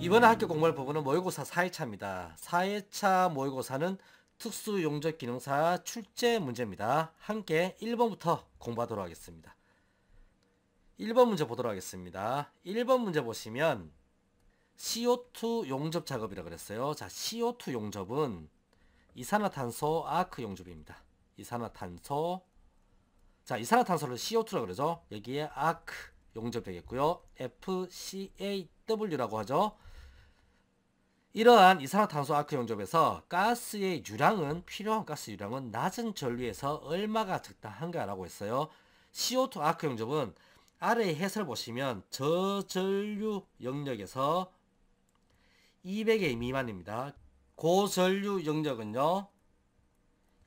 이번에 학교 공부할 부분은 모의고사 4회차입니다. 4회차 모의고사는 특수용접기능사 출제 문제입니다. 함께 1번부터 공부하도록 하겠습니다. 1번 문제 보도록 하겠습니다. 1번 문제 보시면 CO2 용접 작업이라고 그랬어요. 자, CO2 용접은 이산화탄소 아크 용접입니다. 이산화탄소, 자, 이산화탄소를 CO2라고 그러죠. 여기에 아크 용접 되겠고요. FCAW라고 하죠. 이러한 이산화탄소 아크 용접에서 가스의 유량은, 필요한 가스 유량은 낮은 전류에서 얼마가 적당한가 라고 했어요. CO2 아크 용접은 아래의 해설 보시면 저전류 영역에서 200의 미만입니다. 고전류 영역은요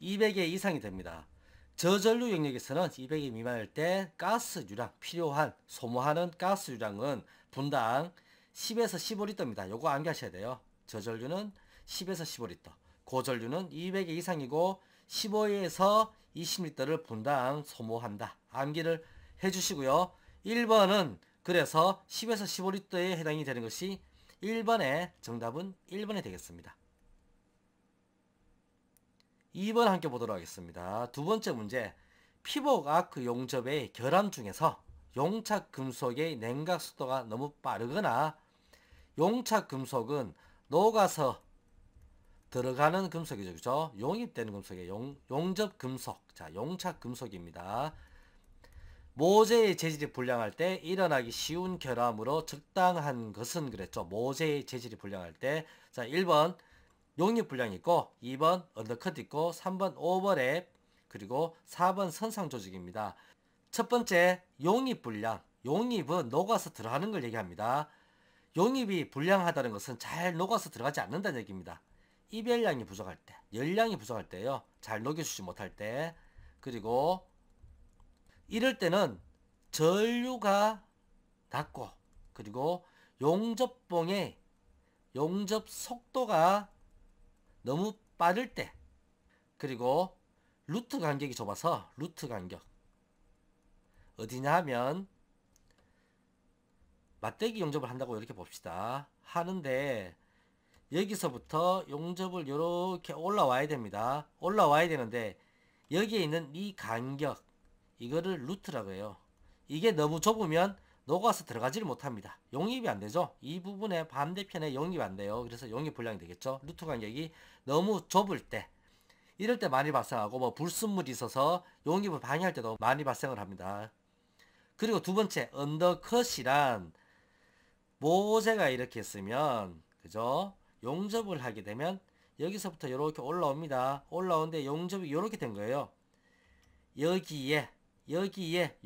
200의 이상이 됩니다. 저전류 영역에서는 200의 미만일 때 가스 유량, 필요한 소모하는 가스 유량은 분당 10에서 15리터입니다. 요거 암기하셔야 돼요. 저전류는 10에서 15리터, 고전류는 200의 이상이고 15에서 20리터를 분당 소모한다. 암기를 해주시고요. 1번은 그래서 10에서 15리터에 해당이 되는 것이 1번의 정답은 1번이 되겠습니다. 2번 함께 보도록 하겠습니다. 두 번째 문제, 피복 아크 용접의 결함 중에서 용착 금속의 냉각 속도가 너무 빠르거나 용착 금속은 녹아서 들어가는 금속이죠. 그죠? 용입되는 금속이에요. 용접 금속. 자, 용착 금속입니다. 모재의 재질이 불량할 때 일어나기 쉬운 결함으로 적당한 것은 그랬죠. 모재의 재질이 불량할 때. 자, 1번 용입 불량이 있고, 2번 언더컷 있고, 3번 오버랩, 그리고 4번 선상 조직입니다. 첫 번째 용입 불량. 용입은 녹아서 들어가는 걸 얘기합니다. 용입이 불량하다는 것은 잘 녹아서 들어가지 않는다는 얘기입니다. 이별량이 부족할 때, 열량이 부족할 때요. 잘 녹여주지 못할 때. 그리고 이럴 때는 전류가 낮고, 그리고 용접봉의 용접 속도가 너무 빠를 때, 그리고 루트 간격이 좁아서, 루트 간격 어디냐 하면 맞대기 용접을 한다고 이렇게 봅시다. 하는데 여기서부터 용접을 이렇게 올라와야 됩니다. 올라와야 되는데 여기에 있는 이 간격, 이거를 루트라고 해요. 이게 너무 좁으면 녹아서 들어가지를 못합니다. 용입이 안 되죠. 이 부분에 반대편에 용입이 안 돼요. 그래서 용입 불량이 되겠죠. 루트 간격이 너무 좁을 때, 이럴 때 많이 발생하고, 뭐 불순물이 있어서 용입을 방해할 때도 많이 발생을 합니다. 그리고 두 번째, 언더컷이란 모재가 이렇게 있으면, 그죠? 용접을 하게 되면 여기서부터 이렇게 올라옵니다. 올라오는데 용접이 이렇게 된 거예요. 여기에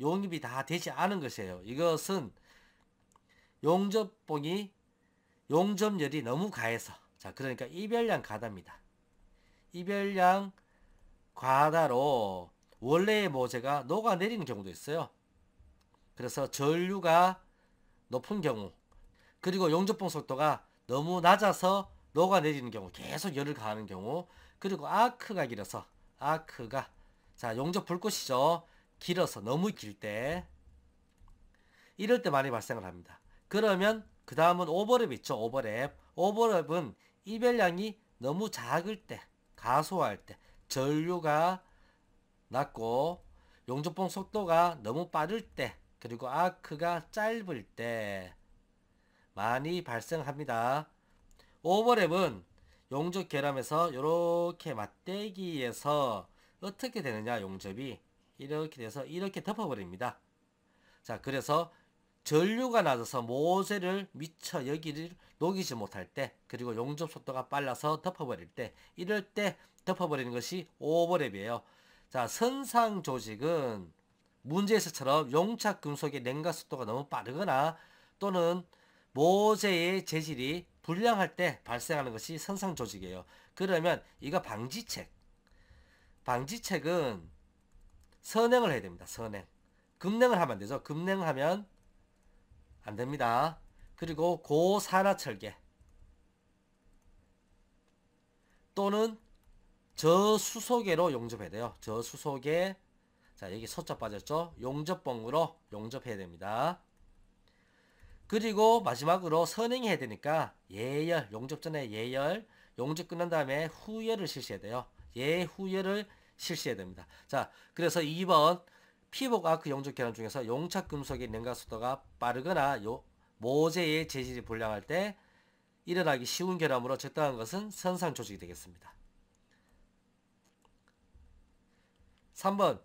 용입이 다 되지 않은 것이에요. 이것은 용접봉이 용접열이 너무 가해서, 자, 그러니까 이별량 과다입니다. 이별량 과다로 원래의 모재가 녹아내리는 경우도 있어요. 그래서 전류가 높은 경우, 그리고 용접봉 속도가 너무 낮아서 녹아내리는 경우, 계속 열을 가하는 경우, 그리고 아크가 길어서, 아크가, 자, 용접 불꽃이죠. 길어서, 너무 길 때, 이럴 때 많이 발생을 합니다. 그러면 그 다음은 오버랩 있죠. 오버랩. 오버랩은 이별량이 너무 작을 때, 가소할 때, 전류가 낮고 용접봉 속도가 너무 빠를 때, 그리고 아크가 짧을 때 많이 발생합니다. 오버랩은 용접 결함에서 이렇게 맞대기에서 어떻게 되느냐, 용접이 이렇게 돼서 이렇게 덮어버립니다. 자, 그래서 전류가 낮아서 모재를 미처 여기를 녹이지 못할 때, 그리고 용접 속도가 빨라서 덮어버릴 때, 이럴 때 덮어버리는 것이 오버랩이에요. 자, 선상 조직은 문제에서처럼 용착 금속의 냉각 속도가 너무 빠르거나 또는 모재의 재질이 불량할 때 발생하는 것이 선상 조직이에요. 그러면 이거 방지책은 선행을 해야 됩니다. 선행. 급냉을 하면 안 되죠. 급냉하면 안 됩니다. 그리고 고산화철계 또는 저수소계로 용접해야 돼요. 저수소계. 자, 여기 소자 빠졌죠. 용접봉으로 용접해야 됩니다. 그리고 마지막으로 선행해야 되니까 예열, 용접 전에 예열, 용접 끝난 다음에 후열을 실시해야 돼요. 예후열을 실시해야 됩니다. 자, 그래서 2번 피복 아크 용접 결함 중에서 용착 금속의 냉각 속도가 빠르거나 모재의 재질이 불량할 때 일어나기 쉬운 결함으로 적당한 것은 선상 조직이 되겠습니다. 3번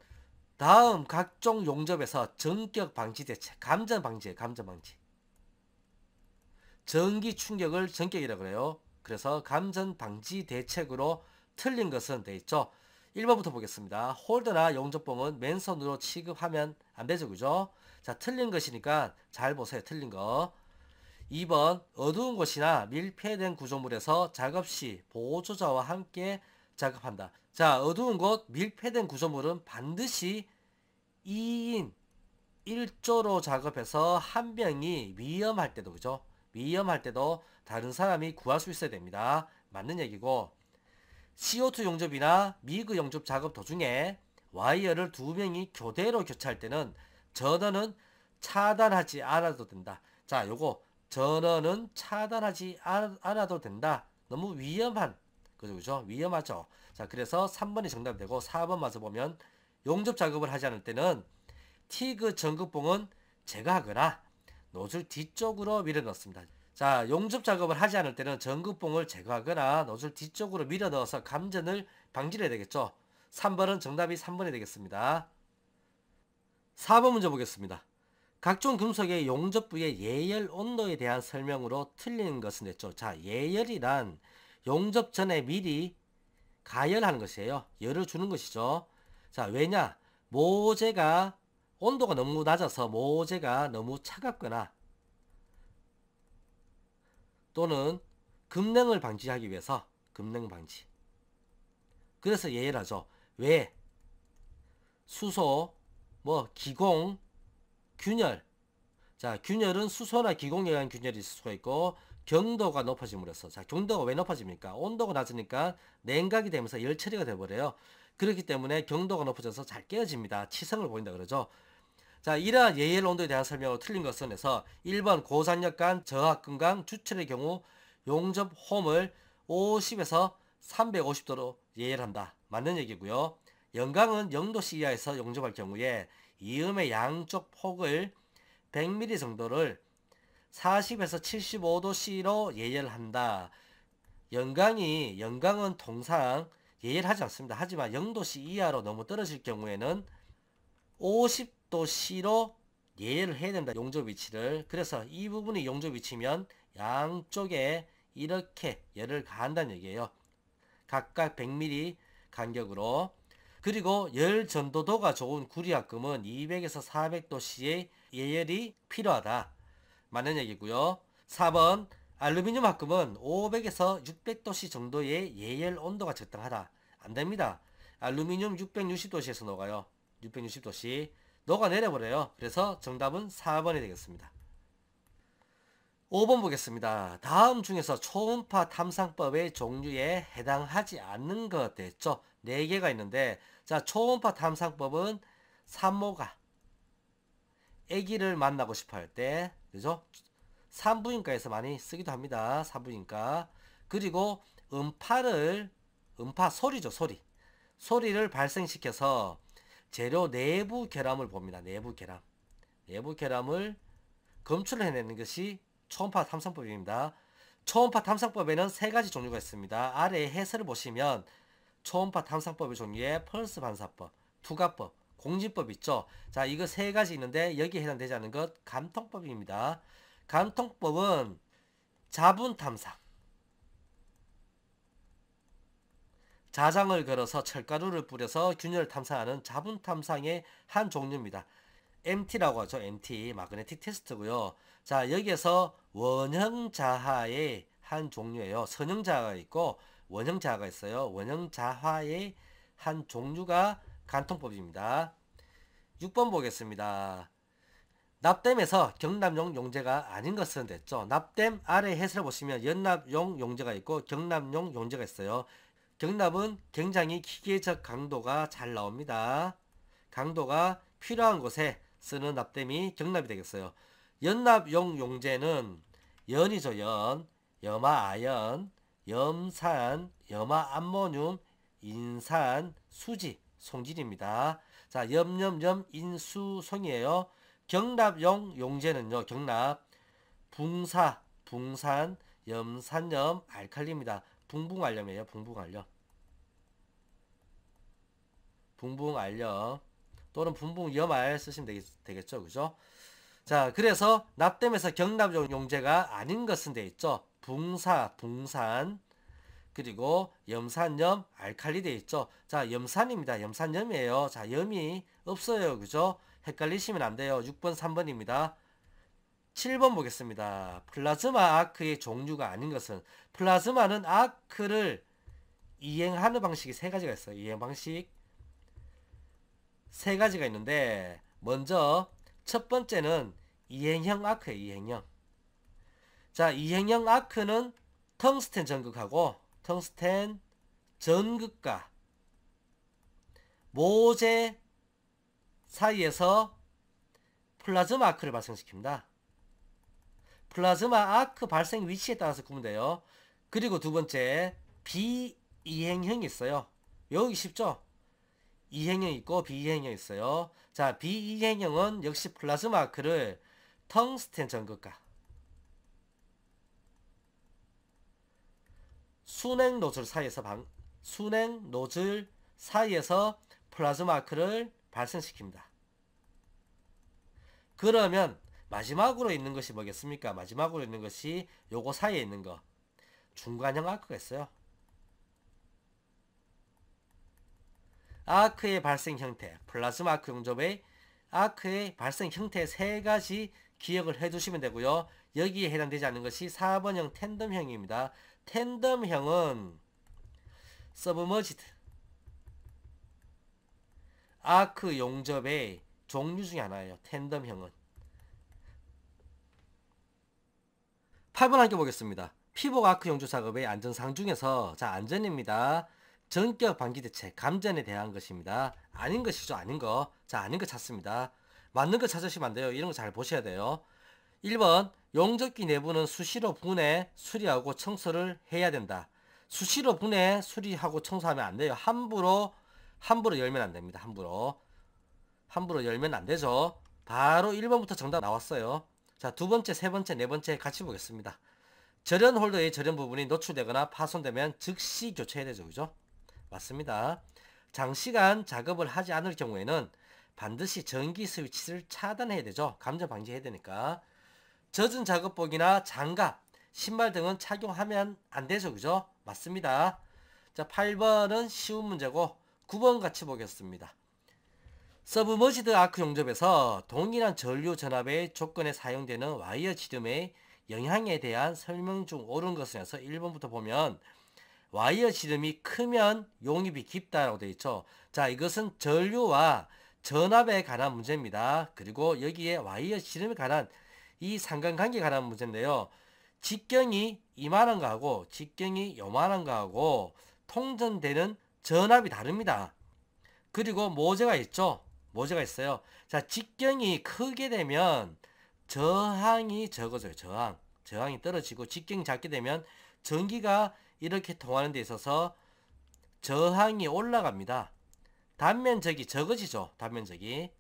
다음 각종 용접에서 전격 방지 대책, 감전 방지예요. 감전 방지. 전기 충격을 전격이라고 그래요. 그래서 감전 방지 대책으로 틀린 것은 돼 있죠. 1번부터 보겠습니다. 홀더나 용접봉은 맨손으로 취급하면 안 되죠. 그죠? 자, 틀린 것이니까 잘 보세요. 틀린 거. 2번 어두운 곳이나 밀폐된 구조물에서 작업 시 보조자와 함께 작업한다. 자, 어두운 곳, 밀폐된 구조물은 반드시 2인 1조로 작업해서 한 명이 위험할 때도, 그죠? 위험할 때도 다른 사람이 구할 수 있어야 됩니다. 맞는 얘기고, CO2 용접이나 미그 용접 작업 도중에 와이어를 두 명이 교대로 교체할 때는 전원은 차단하지 않아도 된다. 자, 요거 전원은 차단하지 않아도 된다. 너무 위험한 그죠, 그죠? 위험하죠. 자, 그래서 3번이 정답이 되고 4번 마저 보면 용접 작업을 하지 않을 때는 티그 전극봉은 제거하거나 노즐 뒤쪽으로 밀어 넣습니다. 자, 용접 작업을 하지 않을 때는 전극봉을 제거하거나 노즐 뒤쪽으로 밀어 넣어서 감전을 방지해야 되겠죠. 3번은 정답이 3번이 되겠습니다. 4번 문제 보겠습니다. 각종 금속의 용접 부의 예열 온도에 대한 설명으로 틀린 것은 됐죠. 자, 예열이란 용접 전에 미리 가열하는 것이에요. 열을 주는 것이죠. 자, 왜냐? 모재가 온도가 너무 낮아서 모재가 너무 차갑거나 또는 급냉을 방지하기 위해서 급냉 방지. 그래서 예열하죠. 왜? 수소, 기공, 균열. 자, 균열은 수소나 기공에 의한 균열이 있을 수가 있고 경도가 높아짐으로써, 자, 경도가 왜 높아집니까? 온도가 낮으니까 냉각이 되면서 열 처리가 되어버려요. 그렇기 때문에 경도가 높아져서 잘 깨어집니다. 치성을 보인다 그러죠. 자, 이러한 예열 온도에 대한 설명으로 틀린 것은 해서 1번 고산력간 저하금강 주철의 경우 용접 홈을 50에서 350도로 예열한다. 맞는 얘기고요. 영강은 0도씨 이하에서 용접할 경우에 이음의 양쪽 폭을 100mm 정도를 40에서 75도씨로 예열한다. 영강은 통상 예열하지 않습니다. 하지만 0도씨 이하로 너무 떨어질 경우에는 50도씨로 예열을 해야 된다. 용접 위치를. 그래서 이 부분이 용접 위치면 양쪽에 이렇게 열을 가한다는 얘기예요. 각각 100mm 간격으로. 그리고 열 전도도가 좋은 구리합금은 200에서 400도씨의 예열이 필요하다. 맞는 얘기고요. 4번 알루미늄 합금은 500에서 600도씨 정도의 예열 온도가 적당하다. 안됩니다. 알루미늄 660도씨에서 녹아요. 660도씨 녹아내려버려요. 그래서 정답은 4번이 되겠습니다. 5번 보겠습니다. 다음 중에서 초음파 탐상법의 종류에 해당하지 않는 것 됐죠. 4개가 있는데, 자, 초음파 탐상법은 산모가 아기를 만나고 싶어 할 때, 그죠? 산부인과에서 많이 쓰기도 합니다. 산부인과. 그리고 음파 소리죠, 소리. 소리를 발생시켜서 재료 내부 결함을 봅니다. 내부 결함을 검출을 해내는 것이 초음파 탐상법입니다. 초음파 탐상법에는 3가지 종류가 있습니다. 아래 해설을 보시면 초음파 탐상법의 종류에 펄스 반사법, 투과법, 공진법 있죠. 자, 이거 3가지 있는데 여기에 해당되지 않는 것 감통법입니다. 감통법은 자분 탐상, 자장을 걸어서 철가루를 뿌려서 균열을 탐사하는 자분 탐상의 한 종류입니다. MT라고 하죠. MT, 마그네틱 테스트고요. 자, 여기에서 원형자하의 한 종류예요. 선형자하가 있고 원형자하가 있어요. 원형자하의 한 종류가 간통법입니다. 6번 보겠습니다. 납땜에서 경납용 용제가 아닌 것은 됐죠. 납땜 아래 해설을 보시면 연납용 용제가 있고 경납용 용제가 있어요. 경납은 굉장히 기계적 강도가 잘 나옵니다. 강도가 필요한 곳에 쓰는 납땜이 경납이 되겠어요. 연납용 용제는 연이죠. 연, 염화아연, 염산, 염화암모늄, 인산, 수지, 송진입니다. 자, 염염염 인수송이에요. 경납용 용제는요. 경납, 붕사, 붕산, 염산염, 알칼리입니다. 붕붕알염이에요. 붕붕알염. 붕붕알염 또는 붕붕염알 쓰시면 되겠죠. 그죠? 자, 그래서 납땜에서 경납용 용제가 아닌 것은 돼 있죠. 붕사, 붕산, 그리고 염산염, 알칼리 돼 있죠. 자, 염산입니다. 염산염이에요. 자, 염이 없어요. 그죠? 헷갈리시면 안 돼요. 6번, 3번입니다. 7번 보겠습니다. 플라즈마 아크의 종류가 아닌 것은, 플라즈마는 아크를 이행하는 방식이 세 가지가 있어요. 이행 방식 세 가지가 있는데, 먼저 첫 번째는 이행형 아크예요. 이행형. 자, 이행형 아크는 텅스텐 전극하고 텅스텐 전극과 모재 사이에서 플라즈마 아크를 발생시킵니다. 플라즈마 아크 발생 위치에 따라서 구분 돼요. 그리고 두 번째, 비이행형이 있어요. 여기 쉽죠? 이행형 있고 비이행형 있어요. 자, 비이행형은 역시 플라즈마 아크를 텅스텐 전극과 순행 노즐 사이에서 플라즈마 아크를 발생시킵니다. 그러면 마지막으로 있는 것이 뭐겠습니까? 마지막으로 있는 것이 요거 사이에 있는 거, 중간형 아크가 있어요. 아크의 발생 형태, 플라즈마 아크 용접의 아크의 발생 형태 세 가지 기억을 해두시면 되고요. 여기에 해당되지 않는 것이 4번형 텐덤형입니다. 텐덤형은 서브머지드 아크 용접의 종류 중에 하나예요. 텐덤형은. 8번 함께 보겠습니다. 피복 아크 용접 작업의 안전사항 중에서, 자, 안전입니다. 전격 방기 대책, 감전에 대한 것입니다. 아닌 것이죠. 아닌 거. 자, 아닌 거 찾습니다. 맞는 거 찾으시면 안 돼요. 이런 거 잘 보셔야 돼요. 1번, 용접기 내부는 수시로 분해, 수리하고 청소를 해야 된다. 수시로 분해, 수리하고 청소하면 안 돼요. 함부로 열면 안 됩니다. 함부로 열면 안 되죠. 바로 1번부터 정답 나왔어요. 자, 두 번째, 세 번째, 네 번째 같이 보겠습니다. 절연 홀더의 절연 부분이 노출되거나 파손되면 즉시 교체해야 되죠. 그죠? 맞습니다. 장시간 작업을 하지 않을 경우에는 반드시 전기 스위치를 차단해야 되죠. 감전 방지해야 되니까. 젖은 작업복이나 장갑, 신발 등은 착용하면 안 되죠. 그죠? 맞습니다. 자, 8번은 쉬운 문제고 9번 같이 보겠습니다. 서브머지드 아크 용접에서 동일한 전류 전압의 조건에 사용되는 와이어 지름의 영향에 대한 설명 중 옳은 것은 해서 1번부터 보면 와이어 지름이 크면 용입이 깊다라고 되어 있죠. 자, 이것은 전류와 전압에 관한 문제입니다. 그리고 여기에 와이어 지름에 관한 이 상관관계에 관한 문제인데요. 직경이 이만한 거하고 직경이 요만한 거하고 통전되는 전압이 다릅니다. 그리고 모재가 있죠. 모재가 있어요. 자, 직경이 크게 되면 저항이 적어져요. 저항이 떨어지고, 직경이 작게 되면 전기가 이렇게 통하는 데 있어서 저항이 올라갑니다. 단면적이 적어지죠. 단면적이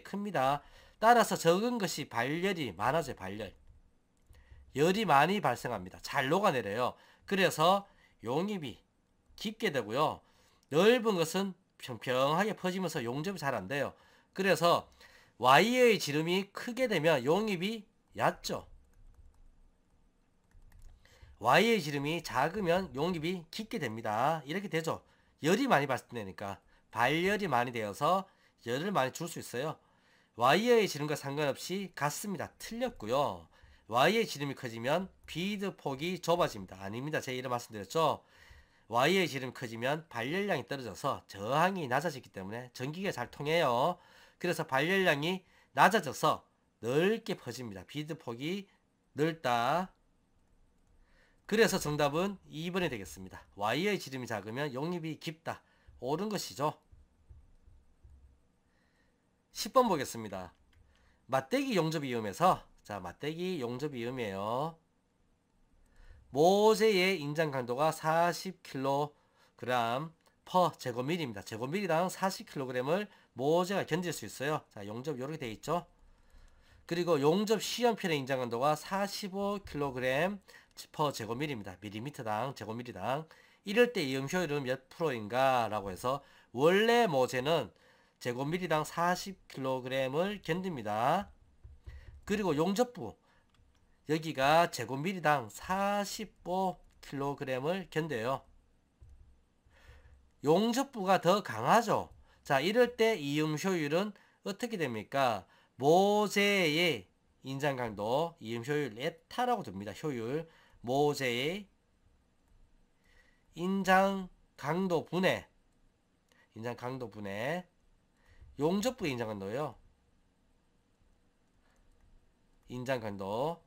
큽니다. 따라서 적은 것이 발열이 많아져요. 열이 많이 발생합니다. 잘 녹아내려요. 그래서 용입이 깊게 되고요. 넓은 것은 평평하게 퍼지면서 용접이 잘 안 돼요. 그래서 와이어의 지름이 크게 되면 용입이 얕죠. 와이어의 지름이 작으면 용입이 깊게 됩니다. 이렇게 되죠. 열이 많이 발생되니까 발열이 많이 되어서 열을 많이 줄 수 있어요. 와이어의 지름과 상관없이 같습니다. 틀렸고요. 와이어의 지름이 커지면 비드 폭이 좁아집니다. 아닙니다. 제가 이런 말씀드렸죠. 와이어의 지름이 커지면 발열량이 떨어져서 저항이 낮아지기 때문에 전기가 잘 통해요. 그래서 발열량이 낮아져서 넓게 퍼집니다. 비드 폭이 넓다. 그래서 정답은 2번이 되겠습니다. 와이어의 지름이 작으면 용입이 깊다. 옳은 것이죠. 10번 보겠습니다. 맞대기 용접이 위험해서 자, 맞대기 용접이음이에요. 모재의 인장 강도가 40kg per 제곱밀입니다. 제곱밀이당 40kg을 모재가 견딜 수 있어요. 자, 용접 이렇게 되어 있죠. 그리고 용접 시연편의 인장 강도가 45kg per 제곱밀입니다. 밀리미터당 제곱밀이당. 이럴 때 이음 효율은 몇 프로인가 라고 해서 원래 모재는 제곱밀리당 40kg을 견딥니다. 그리고 용접부 여기가 제곱밀리당 45kg을 견뎌요. 용접부가 더 강하죠. 자, 이럴 때 이음 효율은 어떻게 됩니까? 모재의 인장 강도 이음 효율 에타라고 둡니다. 효율 모재의 인장 강도 분해 용접부의 인장 강도요. 인장 강도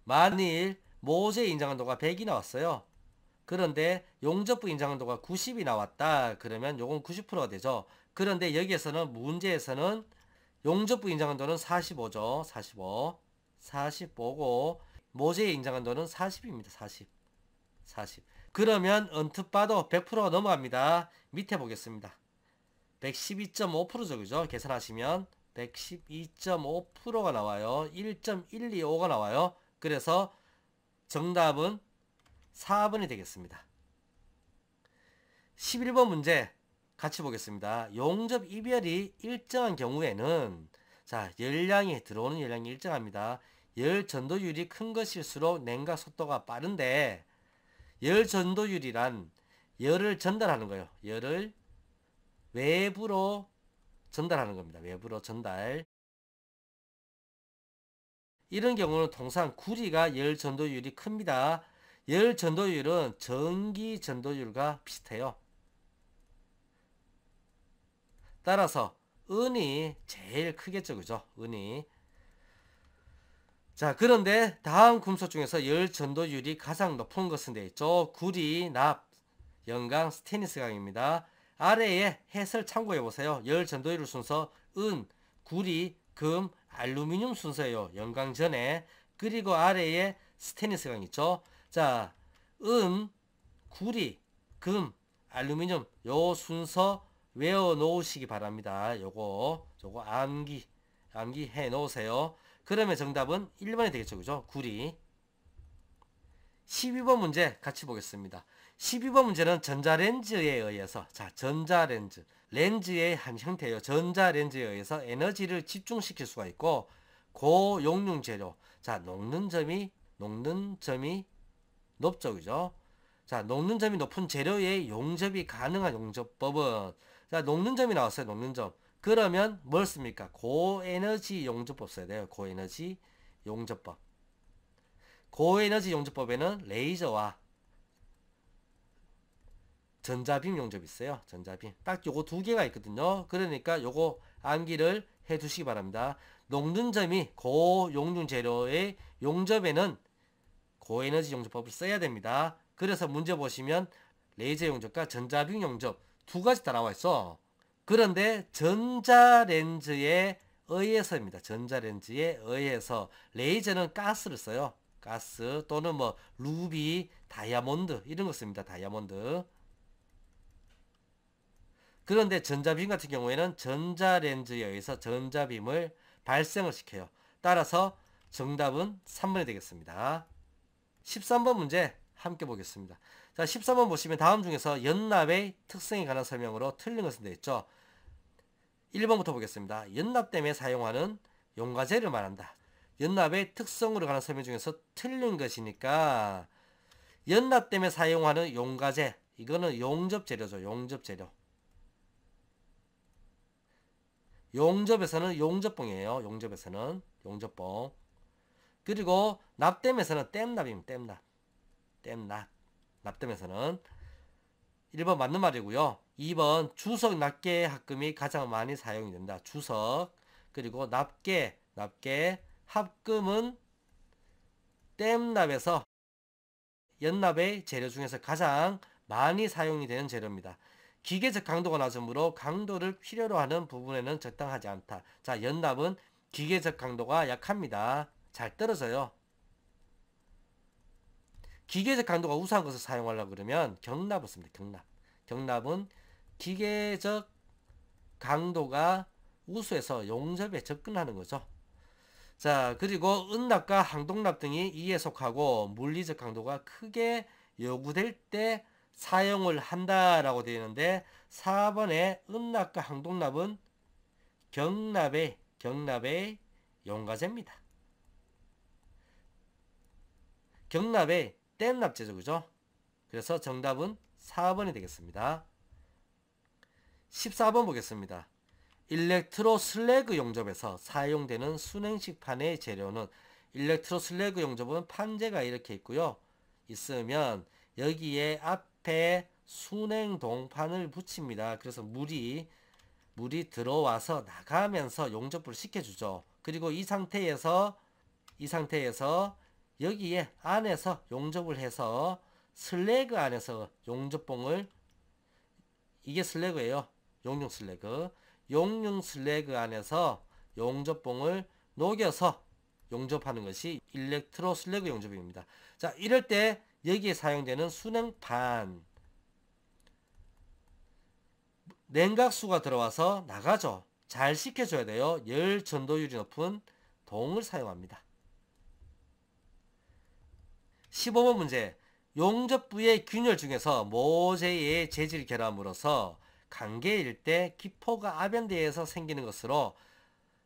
만일 모재의 인장 강도가 100이 나왔어요. 그런데 용접부 인장 강도가 90이 나왔다. 그러면 요건 90%가 되죠. 그런데 여기에서는 문제에서는 용접부 인장 강도는 45죠. 45고 모재의 인장 강도는 40입니다. 40. 그러면 언뜻 봐도 100%가 넘어갑니다. 밑에 보겠습니다. 112.5%죠. 그죠? 계산하시면 112.5%가 나와요. 1.125가 나와요. 그래서 정답은 4번이 되겠습니다. 11번 문제 같이 보겠습니다. 용접 이별이 일정한 경우에는 자, 들어오는 열량이 일정합니다. 열 전도율이 큰 것일수록 냉각 속도가 빠른데 열 전도율이란 열을 전달하는 거예요. 열을 외부로 전달하는 겁니다. 외부로 전달. 이런 경우는 통상 구리가 열 전도율이 큽니다. 열 전도율은 전기 전도율과 비슷해요. 따라서 은이 제일 크겠죠. 그죠? 은이. 자, 그런데 다음 금속 중에서 열 전도율이 가장 높은 것은 되어 있죠. 구리, 납, 연강, 스테인리스 강입니다. 아래에 해설 참고해 보세요. 열 전도율 순서 은, 구리, 금, 알루미늄 순서예요. 연강 전에. 그리고 아래에 스테인리스 강 있죠. 자, 은, 구리, 금, 알루미늄 요 순서 외워 놓으시기 바랍니다. 요거 암기해 놓으세요. 그러면 정답은 1번이 되겠죠. 그죠? 구리. 12번 문제 같이 보겠습니다. 12번 문제는 전자렌즈에 의해서 자, 렌즈의 한 형태예요. 전자렌즈에 의해서 에너지를 집중시킬 수가 있고 고용융 재료. 자, 녹는 점이 높죠. 그죠? 자, 녹는 점이 높은 재료의 용접이 가능한 용접법은 자, 녹는 점이 나왔어요. 녹는 점. 그러면 뭘 씁니까? 고에너지 용접법 써야 돼요. 고에너지 용접법. 고에너지 용접법에는 레이저와 전자빔 용접이 있어요. 전자빔. 딱 요거 두 개가 있거든요. 그러니까 요거 암기를 해 두시기 바랍니다. 녹는 점이 고용융 재료의 용접에는 고에너지 용접법을 써야 됩니다. 그래서 문제 보시면 레이저 용접과 전자빔 용접 두 가지 다 나와 있어. 그런데 전자렌즈에 의해서입니다. 전자렌즈에 의해서 레이저는 가스를 써요. 가스 또는 뭐 루비, 다이아몬드 이런 거 씁니다. 다이아몬드. 그런데 전자빔 같은 경우에는 전자렌즈에 의해서 전자빔을 발생을 시켜요. 따라서 정답은 3번이 되겠습니다. 13번 문제 함께 보겠습니다. 자, 13번 보시면 다음 중에서 연납의 특성에 관한 설명으로 틀린 것은 되어 있죠. 1번부터 보겠습니다. 연납 때문에 사용하는 용과제를 말한다. 연납의 특성으로 관한 설명 중에서 틀린 것이니까 연납 때문에 사용하는 용과제 이거는 용접재료죠. 용접재료. 용접에서는 용접봉이에요. 용접에서는 용접봉. 그리고 납땜에서는 땜납입니다. 땜납. 납땜에서는 1번 맞는 말이고요. 2번 주석 납계 합금이 가장 많이 사용이 된다. 주석 그리고 납계 합금은 땜납에서 연납의 재료 중에서 가장 많이 사용이 되는 재료입니다. 기계적 강도가 낮으므로 강도를 필요로 하는 부분에는 적당하지 않다. 자, 연납은 기계적 강도가 약합니다. 잘 떨어져요. 기계적 강도가 우수한 것을 사용하려고 그러면 경납을 씁니다. 경납은 기계적 강도가 우수해서 용접에 접근하는 거죠. 자, 그리고 은납과 항동납 등이 이에 속하고 물리적 강도가 크게 요구될 때 사용을 한다라고 되어 있는데 4번의 은납과 항동납은 경납의 용과제입니다. 경납의 뗀납제죠. 그죠? 그래서 정답은 4번이 되겠습니다. 14번 보겠습니다. 일렉트로 슬래그 용접에서 사용되는 순행식 판의 재료는 일렉트로 슬래그 용접은 판재가 이렇게 있고요. 있으면 여기에 앞에 순행 동판을 붙입니다. 그래서 물이 들어와서 나가면서 용접을 시켜주죠. 그리고 이 상태에서 여기에 안에서 용접을 해서 슬래그 안에서 용접봉을, 이게 슬래그예요. 용융 슬래그 안에서 용접봉을 녹여서 용접하는 것이 일렉트로 슬래그 용접입니다. 자, 이럴 때 여기에 사용되는 순행판, 냉각수가 들어와서 나가죠. 잘 식혀줘야 돼요. 열 전도율이 높은 동을 사용합니다. 15번 문제. 용접부의 균열 중에서 모재의 재질 결함으로써 관계일 때 기포가 아변대에서 생기는 것으로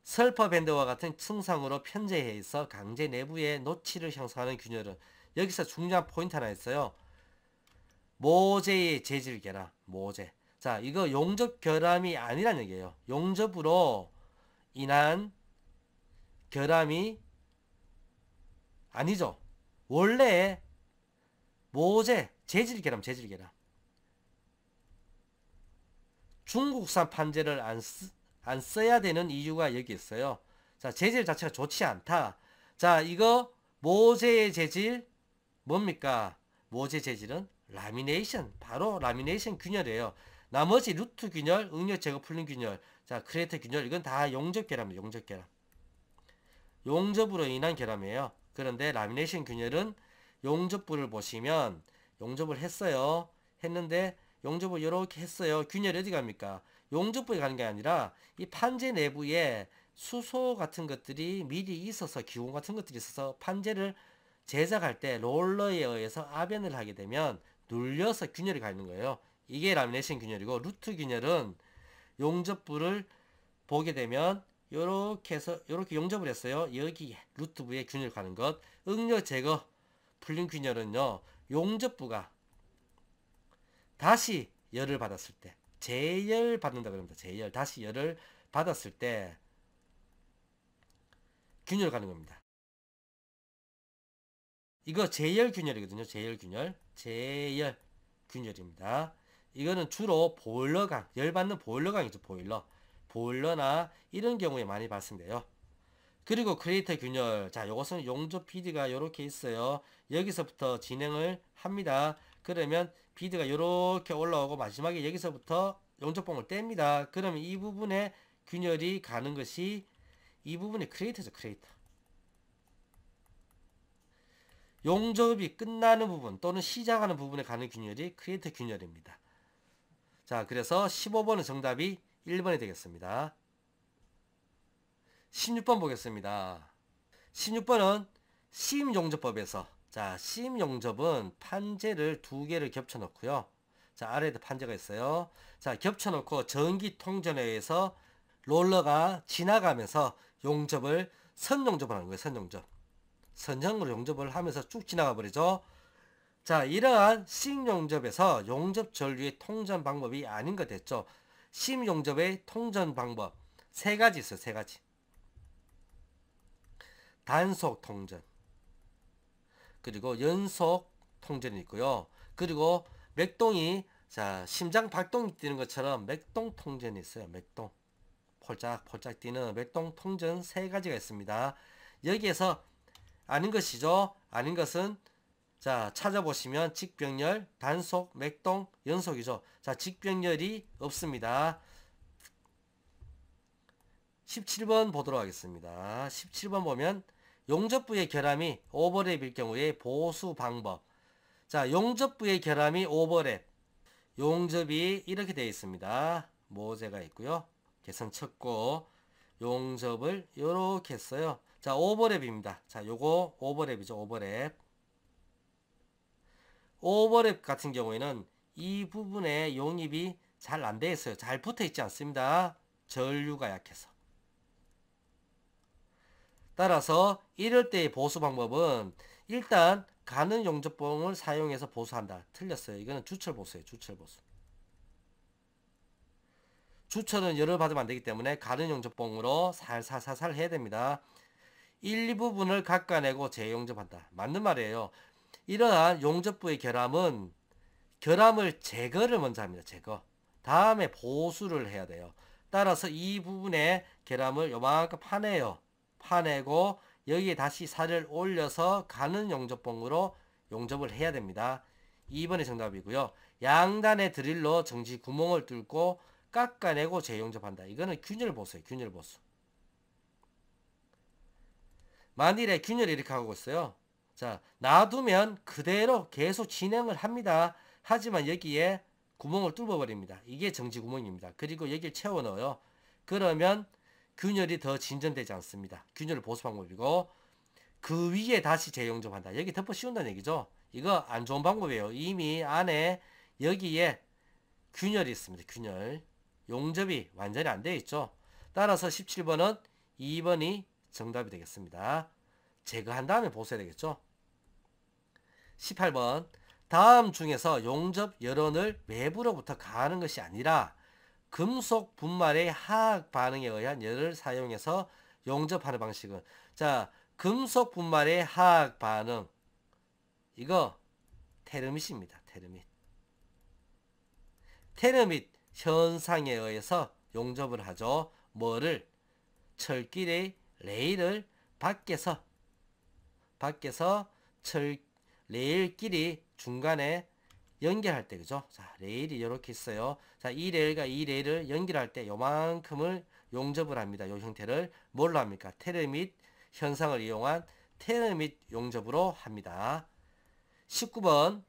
설퍼밴드와 같은 층상으로 편제해 있어 강제 내부의 노치를 형성하는 균열은, 여기서 중요한 포인트 하나 있어요. 모재의 재질 결함, 모재. 자, 이거 용접 결함이 아니란 얘기예요. 용접으로 인한 결함이 아니죠. 원래 모재, 재질 결함. 중국산 판재를 안 써야 되는 이유가 여기 있어요. 자, 재질 자체가 좋지 않다. 자, 이거 모재의 재질 뭡니까? 모재 재질은 라미네이션, 바로 라미네이션 균열이에요. 나머지 루트 균열, 응력 제거 풀림 균열, 자, 크레이터 균열, 이건 다 용접 결함이에요. 용접으로 인한 결함이에요. 그런데 라미네이션 균열은 용접부를 보시면 용접을 했는데 용접을 이렇게 했어요. 균열이 어디 갑니까? 용접부에 가는 게 아니라 이 판재 내부에 수소 같은 것들이 미리 있어서, 기운 같은 것들이 있어서 판재를 제작할 때 롤러에 의해서 아변을 하게 되면 눌려서 균열이 가 있는 거예요. 이게 라미네이션 균열이고, 루트 균열은 용접부를 보게 되면 요렇게 해서 요렇게 용접을 했어요. 여기에 루트부에 균열 가는 것. 응력 제거 풀림 균열은요, 용접부가 다시 열을 받았을 때, 재열 받는다 그럽니다. 다시 열을 받았을 때 균열 가는 겁니다. 이거 재열 균열이거든요. 재열 균열입니다. 이거는 주로 보일러강, 열 받는 보일러강이죠. 보일러나 이런 경우에 많이 발생돼요. 그리고 크레이터 균열. 자, 요것은 용접 비드가 이렇게 있어요. 여기서부터 진행을 합니다. 그러면 비드가 이렇게 올라오고 마지막에 여기서부터 용접봉을 뗍니다. 그러면 이 부분에 균열이 가는 것이 이 부분이 크레이터죠. 용접이 끝나는 부분 또는 시작하는 부분에 가는 균열이 크레이터 균열입니다. 자, 그래서 15번은 정답이 1번이 되겠습니다. 16번 보겠습니다. 16번은 심용접법에서, 자, 심용접은 판재를 두 개를 겹쳐 놓고요. 자, 아래에도 판재가 있어요. 자, 겹쳐 놓고 전기 통전에 의해서 롤러가 지나가면서 용접을 선용접을 하는 거예요. 선형으로 용접을 하면서 쭉 지나가 버리죠. 자, 이러한 심용접에서 용접 전류의 통전 방법이 아닌 것 됐죠. 심용접의 통전 방법 세 가지 있어요. 단속 통전, 그리고 연속 통전이 있고요. 그리고 맥동이, 자, 심장 박동이 뛰는 것처럼 맥동 통전이 있어요. 폴짝 뛰는 맥동 통전 세 가지가 있습니다. 여기에서 아닌 것이죠. 아닌 것은, 자, 찾아보시면 직병렬, 단속, 맥동, 연속이죠. 자, 직병렬이 없습니다. 17번 보도록 하겠습니다. 17번 보면 용접부의 결함이 오버랩일 경우에 보수 방법. 자, 용접부의 결함이 오버랩. 용접이 이렇게 되어 있습니다. 모재가 있고요. 개선 쳤고 용접을 이렇게 했어요. 자, 오버랩입니다. 자, 요거 오버랩이죠. 오버랩. 오버랩 같은 경우에는 이 부분에 용입이 잘 안 되어 있어요. 잘 붙어 있지 않습니다. 전류가 약해서. 따라서 이럴 때의 보수 방법은 일단 가는 용접봉을 사용해서 보수한다. 틀렸어요. 이거는 주철 보수예요. 주철 보수. 주철은 열을 받으면 안 되기 때문에 가는 용접봉으로 살살살살 해야 됩니다. 1, 2부분을 깎아내고 재용접한다. 맞는 말이에요. 이러한 용접부의 결함은 결함을 제거를 먼저 합니다. 제거. 다음에 보수를 해야 돼요. 따라서 이 부분에 결함을 요만큼 파내요. 파내고 여기에 다시 살을 올려서 가는 용접봉으로 용접을 해야 됩니다. 2번이 정답이고요. 양단의 드릴로 정지 구멍을 뚫고 깎아내고 재용접한다. 이거는 균열 보수예요. 균열 보수. 만일에 균열이 이렇게 하고 있어요. 자, 놔두면 그대로 계속 진행을 합니다. 하지만 여기에 구멍을 뚫어버립니다. 이게 정지 구멍입니다. 그리고 여기를 채워 넣어요. 그러면 균열이 더 진전되지 않습니다. 균열 보수 방법이고 그 위에 다시 재용접한다. 여기 덮어 씌운다는 얘기죠. 이거 안 좋은 방법이에요. 이미 안에 여기에 균열이 있습니다. 균열. 용접이 완전히 안 되어 있죠. 따라서 17번은 2번이 정답이 되겠습니다. 제거한 다음에 보수해야 되겠죠. 18번 다음 중에서 용접 열원을 외부로부터 가하는 것이 아니라 금속 분말의 화학 반응에 의한 열을 사용해서 용접하는 방식은, 자, 금속 분말의 화학 반응, 이거 테르밋입니다. 테르밋. 테르밋 현상에 의해서 용접을 하죠. 뭐를? 철길의 레일을 밖에서 레일끼리 중간에 연결할 때, 그죠? 자, 레일이 이렇게 있어요. 자, 이 레일과 이 레일을 연결할 때 요만큼을 용접을 합니다. 요 형태를 뭘로 합니까? 테르밋 현상을 이용한 테르밋 용접으로 합니다. 19번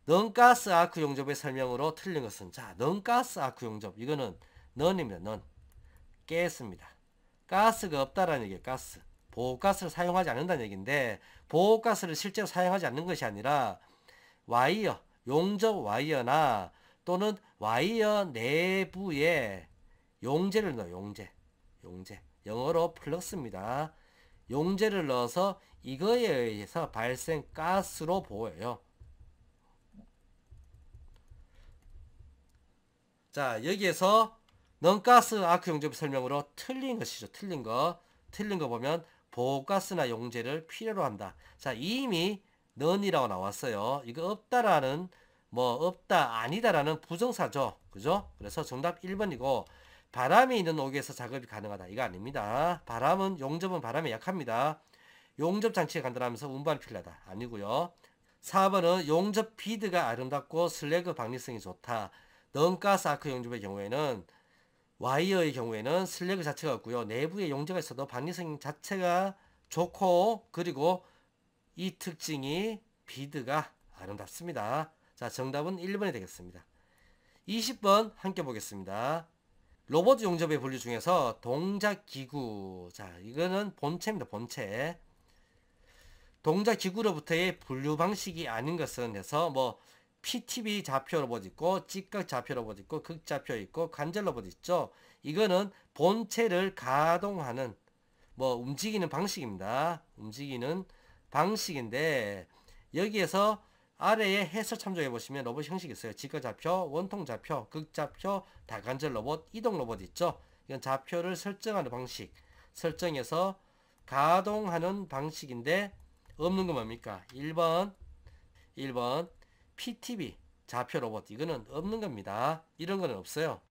넌가스 아크 용접의 설명으로 틀린 것은, 자, 넌가스 아크 용접, 이거는 넌입니다. 넌. 가스입니다. 가스가 없다라는 얘기예요. 가스. 보호가스를 사용하지 않는다는 얘기인데, 보호가스를 실제로 사용하지 않는 것이 아니라 와이어, 용접 와이어나 또는 와이어 내부에 용제를 넣어요. 용제. 영어로 플럭스입니다. 용제를 넣어서 이거에 의해서 발생 가스로 보여요. 자, 여기에서 넌가스 아크 용접 설명으로 틀린 것이죠. 틀린 거 보면 보호가스나 용제를 필요로 한다. 자, 이미 넌이라고 나왔어요. 이거 없다라는, 뭐 없다 아니다라는 부정사죠. 그죠? 그래서 정답 1번이고, 바람이 있는 옥에서 작업이 가능하다. 이거 아닙니다. 용접은 바람에 약합니다. 용접 장치가 간단하면서 운반이 필요하다. 아니고요. 4번은 용접 비드가 아름답고 슬래그 방리성이 좋다. 넌가스 아크 용접의 경우에는, 와이어의 경우에는 슬래그 자체가 없고요. 내부에 용접가 있어도 방리성 자체가 좋고, 그리고 이 특징이 비드가 아름답습니다. 자, 정답은 1번이 되겠습니다. 20번 함께 보겠습니다. 로봇 용접의 분류 중에서 동작기구, 자, 이거는 본체입니다. 본체. 동작기구로부터의 분류 방식이 아닌 것은 해서, 뭐 PTB 좌표 로봇 있고, 직각 좌표 로봇 있고, 극좌표 있고, 관절 로봇 있죠. 이거는 본체를 가동하는, 뭐 움직이는 방식입니다. 움직이는 방식인데, 여기에서 아래에 해설 참조해 보시면 로봇 형식이 있어요. 직각 좌표, 원통 좌표, 극좌표, 다관절 로봇, 이동 로봇 있죠. 이건 좌표를 설정하는 방식, 설정해서 가동하는 방식인데, 없는 건 뭡니까? 1번 PTB 좌표 로봇, 이거는 없는 겁니다. 이런 거는 없어요.